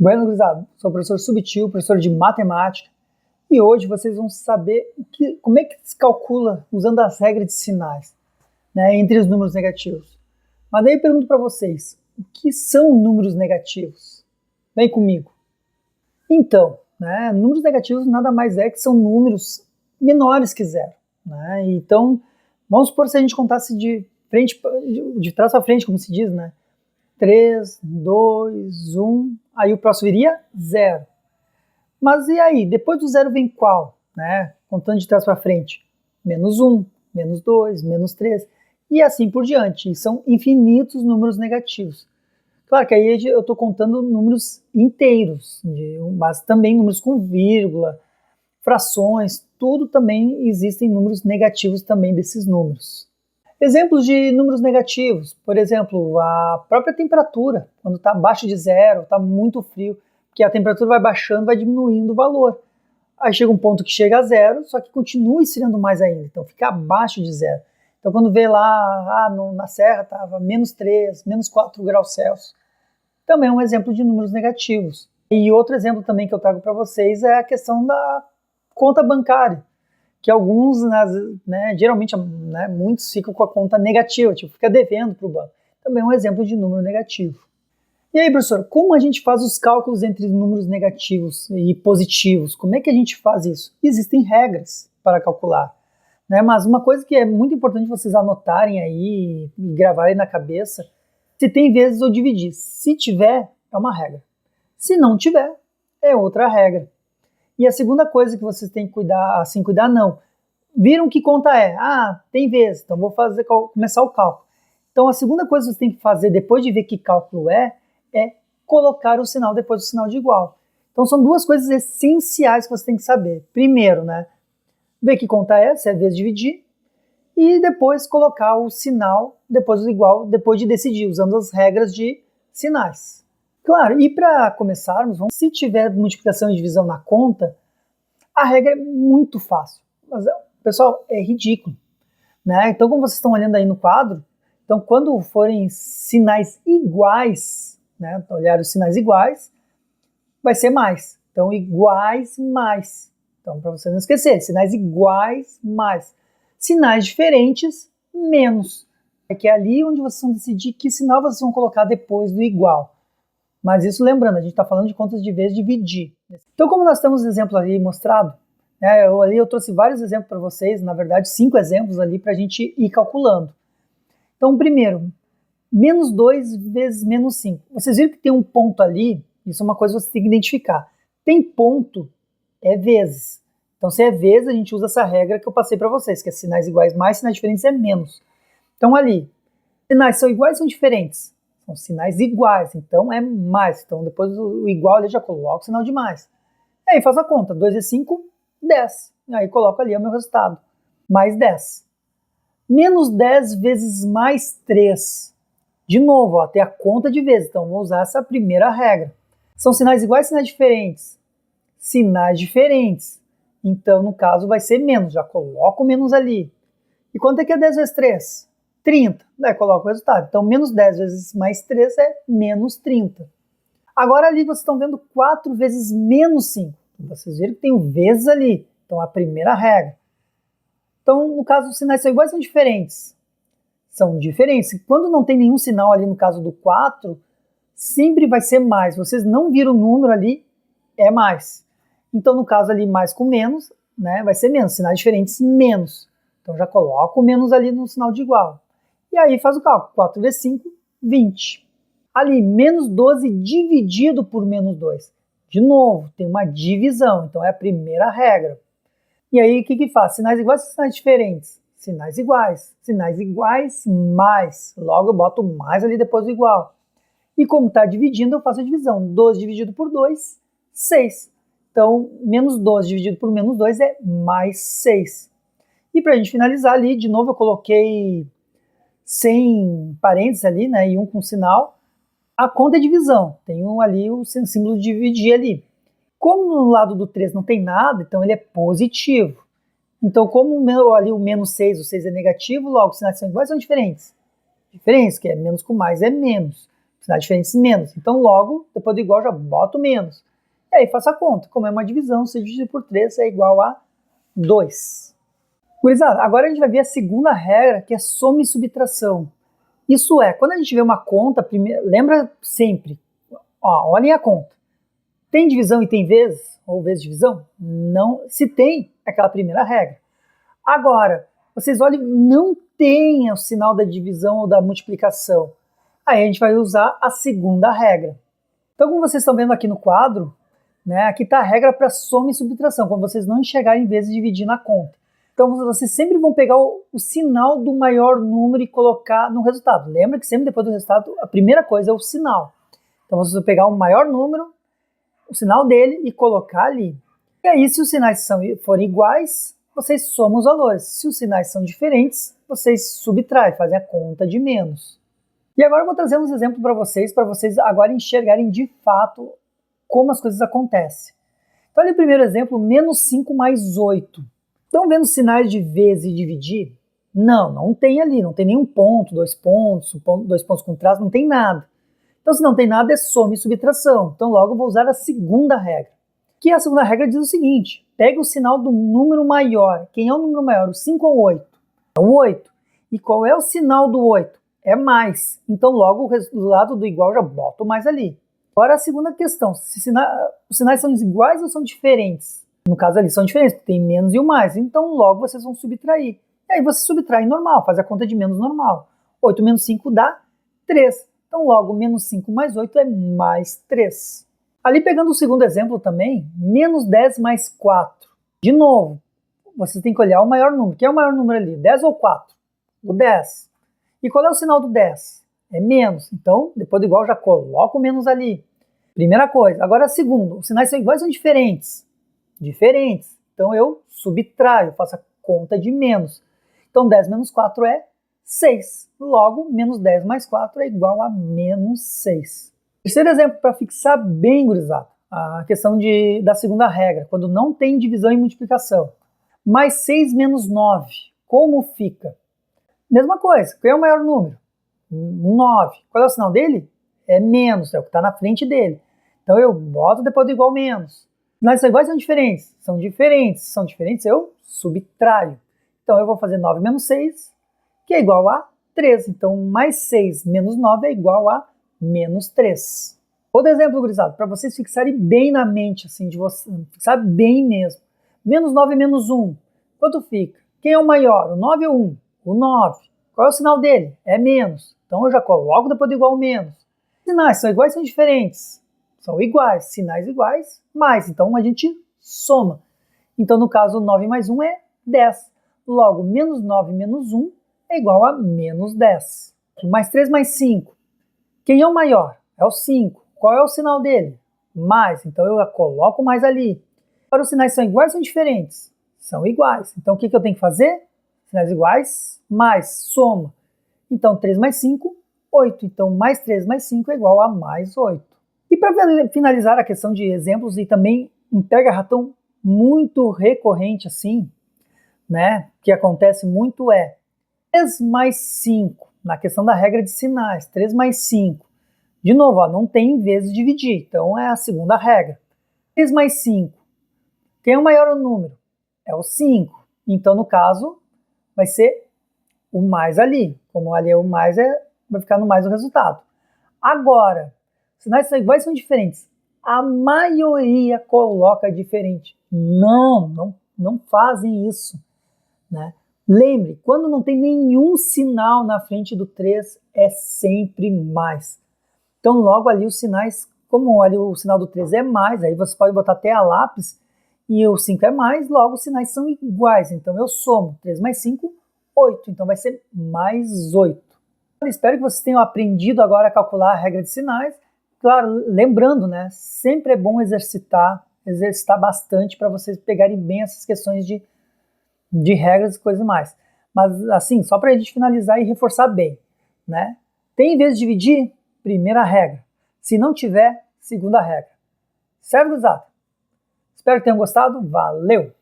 Bueno, gurizada, sou o professor Subtil, professor de matemática, e hoje vocês vão saber como é que se calcula usando as regras de sinais, né, entre os números negativos. Mas daí eu pergunto para vocês, o que são números negativos? Vem comigo. Então, números negativos nada mais é que são números menores que zero. Então, vamos supor se a gente contasse de trás para frente, como se diz, 3, 2, 1, aí o próximo iria 0. Mas e aí, depois do zero vem qual? Contando de trás para frente, menos 1, menos 2, menos 3, e assim por diante. E são infinitos números negativos. Claro que aí eu estou contando números inteiros, mas também números com vírgula, frações, tudo também existem números negativos também desses números. Exemplos de números negativos, por exemplo, a própria temperatura, quando está abaixo de zero, está muito frio, porque a temperatura vai baixando, vai diminuindo o valor. Aí chega um ponto que chega a zero, só que continua esfriando mais ainda, então fica abaixo de zero. Então quando vê lá, na serra estava menos 3, menos 4 graus Celsius, também é um exemplo de números negativos. E outro exemplo também que eu trago para vocês é a questão da conta bancária, que alguns, geralmente, muitos ficam com a conta negativa, fica devendo para o banco. Também é um exemplo de número negativo. E aí, professor, como a gente faz os cálculos entre números negativos e positivos? Como é que a gente faz isso? Existem regras para calcular, mas uma coisa que é muito importante vocês anotarem aí e gravarem na cabeça, se tem vezes ou dividir. Se tiver, é uma regra. Se não tiver, é outra regra. E a segunda coisa que vocês têm que cuidar não. Viram que conta é? Tem vezes, então vou começar o cálculo. Então a segunda coisa que vocês têm que fazer depois de ver que cálculo é colocar o sinal depois do sinal de igual. Então são duas coisas essenciais que você tem que saber. Primeiro, ver que conta é, se é vezes dividir, e depois colocar o sinal depois do igual, depois de decidir, usando as regras de sinais. Claro, e para começarmos, se tiver multiplicação e divisão na conta, a regra é muito fácil. Mas, pessoal, é ridículo. Então, como vocês estão olhando aí no quadro, então quando forem sinais iguais, olhar os sinais iguais, vai ser mais. Então, iguais mais. Então, para você não esquecer, sinais iguais mais. Sinais diferentes, menos. É que é ali onde vocês vão decidir que sinal vocês vão colocar depois do igual. Mas isso lembrando, a gente está falando de contas de vezes dividir. Então, como nós temos exemplo ali mostrado, eu trouxe vários exemplos para vocês, na verdade 5 exemplos ali para a gente ir calculando. Então, primeiro, menos 2 vezes menos 5. Vocês viram que tem um ponto ali, isso é uma coisa que você tem que identificar. Tem ponto, é vezes. Então, se é vezes, a gente usa essa regra que eu passei para vocês, que é sinais iguais mais, sinais diferentes é menos. Então, ali, sinais são iguais ou são diferentes? São sinais iguais, então é mais. Então, depois do igual, eu já coloco o sinal de mais. E aí, faz a conta. 2 vezes 5, 10. E aí, coloco ali o meu resultado. Mais 10. Menos 10 vezes mais 3. De novo, tem a conta de vezes. Então, vou usar essa primeira regra. São sinais iguais ou sinais diferentes? Sinais diferentes. Então, no caso, vai ser menos. Já coloco o menos ali. E quanto é que é 10 vezes 3? 30. Daí coloco o resultado. Então, menos 10 vezes mais 3 é menos 30. Agora ali vocês estão vendo 4 vezes menos 5. Vocês viram que tem o vezes ali. Então, a primeira regra. Então, no caso, os sinais são iguais ou são diferentes? São diferentes. Quando não tem nenhum sinal ali, no caso do 4, sempre vai ser mais. Vocês não viram o número ali, é mais. Então, no caso ali, mais com menos, vai ser menos. Sinais diferentes, menos. Então, já coloco o menos ali no sinal de igual. E aí faz o cálculo. 4 vezes 5, 20. Ali, menos 12 dividido por menos 2. De novo, tem uma divisão. Então, é a primeira regra. E aí, o que faz? Sinais iguais ou sinais diferentes? Sinais iguais. Sinais iguais, mais. Logo, eu boto mais ali depois do igual. E como está dividindo, eu faço a divisão. 12 dividido por 2, 6. Então, menos 12 dividido por menos 2 é mais 6. E para a gente finalizar ali, de novo, eu coloquei sem parênteses ali, e um com sinal. A conta é divisão. Tem ali o símbolo de dividir ali. Como no lado do 3 não tem nada, então ele é positivo. Então, como ali o menos 6 é negativo, logo os sinais são iguais ou são diferentes? Diferentes, que é menos com mais é menos. Sinais diferentes, menos. Então, logo, depois do igual, já boto menos. E aí, faço a conta. Como é uma divisão, 6 dividido por 3 é igual a 2. Gurizada, agora a gente vai ver a segunda regra, que é soma e subtração. Isso é, quando a gente vê uma conta, lembra sempre, ó, olhem a conta. Tem divisão e tem vezes, ou vezes divisão? Não. Se tem, é aquela primeira regra. Agora, vocês olhem, não tem o sinal da divisão ou da multiplicação. Aí a gente vai usar a segunda regra. Então, como vocês estão vendo aqui no quadro, né, aqui está a regra para soma e subtração, quando vocês não enxergarem vezes dividir na conta. Então, vocês sempre vão pegar o sinal do maior número e colocar no resultado. Lembra que sempre depois do resultado, a primeira coisa é o sinal. Então, vocês vão pegar o maior número, o sinal dele e colocar ali. E aí, se os sinais forem iguais, vocês somam os valores. Se os sinais são diferentes, vocês subtraem, fazem a conta de menos. E agora eu vou trazer uns exemplos para vocês agora enxergarem de fato como as coisas acontecem. Então, olha o primeiro exemplo, menos 5 mais 8. Estão vendo sinais de vezes e dividir? Não, não tem ali, não tem nenhum ponto, dois pontos com traço, não tem nada. Então, se não tem nada, é soma e subtração. Então, logo eu vou usar a segunda regra. Que a segunda regra diz o seguinte, pega o sinal do número maior. Quem é o número maior, o 5 ou o 8? É o 8. E qual é o sinal do 8? É mais. Então, logo do lado do igual já boto mais ali. Agora a segunda questão, se os sinais são iguais ou são diferentes? No caso ali são diferentes, porque tem menos e o mais. Então, logo vocês vão subtrair. E aí você subtrai normal, faz a conta de menos normal. 8 menos 5 dá 3. Então, logo, menos 5 mais 8 é mais 3. Ali, pegando o segundo exemplo também, menos 10 mais 4. De novo, vocês têm que olhar o maior número. Quem é o maior número ali? 10 ou 4? O 10. E qual é o sinal do 10? É menos. Então, depois do igual, já coloco o menos ali. Primeira coisa. Agora, a segunda. Os sinais são iguais ou são diferentes? Diferentes. Então, eu subtraio, faço a conta de menos. Então, 10 menos 4 é 6. Logo, menos 10 mais 4 é igual a menos 6. Terceiro exemplo, para fixar bem, gurizada, a questão da segunda regra, quando não tem divisão e multiplicação. Mais 6 menos 9, como fica? Mesma coisa, qual é o maior número? 9. Qual é o sinal dele? É menos, é o que está na frente dele. Então eu boto depois do igual menos. Sinais são iguais ou são diferentes? São diferentes. Se são diferentes, eu subtraio. Então eu vou fazer 9 menos 6, que é igual a 3. Então mais 6 menos 9 é igual a menos 3. Outro exemplo, gurizada, para vocês fixarem bem na mente, assim, de você, fixar bem mesmo. Menos 9 menos 1, quanto fica? Quem é o maior, o 9 ou 1? O 9. Qual é o sinal dele? É menos. Então eu já coloco depois do igual menos. Sinais são iguais ou são diferentes? São iguais. Sinais iguais, mais. Então a gente soma. Então no caso 9 mais 1 é 10. Logo, menos 9 menos 1 é igual a menos 10. Mais 3 mais 5. Quem é o maior? É o 5. Qual é o sinal dele? Mais. Então eu coloco mais ali. Agora os sinais são iguais ou são diferentes? São iguais. Então o que eu tenho que fazer? Sinais iguais, mais, soma. Então 3 mais 5, 8. Então mais 3 mais 5 é igual a mais 8. E para finalizar a questão de exemplos e também um pega-ratão muito recorrente assim, né, que acontece muito é 3 mais 5, na questão da regra de sinais, 3 mais 5. De novo, ó, não tem vezes dividir, então é a segunda regra. 3 mais 5. Quem é o maior número? É o 5. Então, no caso, vai ser o mais ali. Como ali é o mais, vai ficar no mais o resultado. Agora, sinais são iguais ou são diferentes? A maioria coloca diferente. Não fazem isso, né? Lembre, quando não tem nenhum sinal na frente do 3, é sempre mais. Então, logo ali os sinais, como ali o sinal do 3 é mais, aí você pode botar até a lápis, e o 5 é mais, logo os sinais são iguais. Então, eu somo 3 mais 5, 8. Então, vai ser mais 8. Eu espero que vocês tenham aprendido agora a calcular a regra de sinais. Claro, lembrando, né, sempre é bom exercitar bastante para vocês pegarem bem essas questões de regras e coisas mais. Mas, assim, só para a gente finalizar e reforçar bem, né? Tem vezes dividir? Primeira regra. Se não tiver, segunda regra. Certo, gurizada? Espero que tenham gostado. Valeu!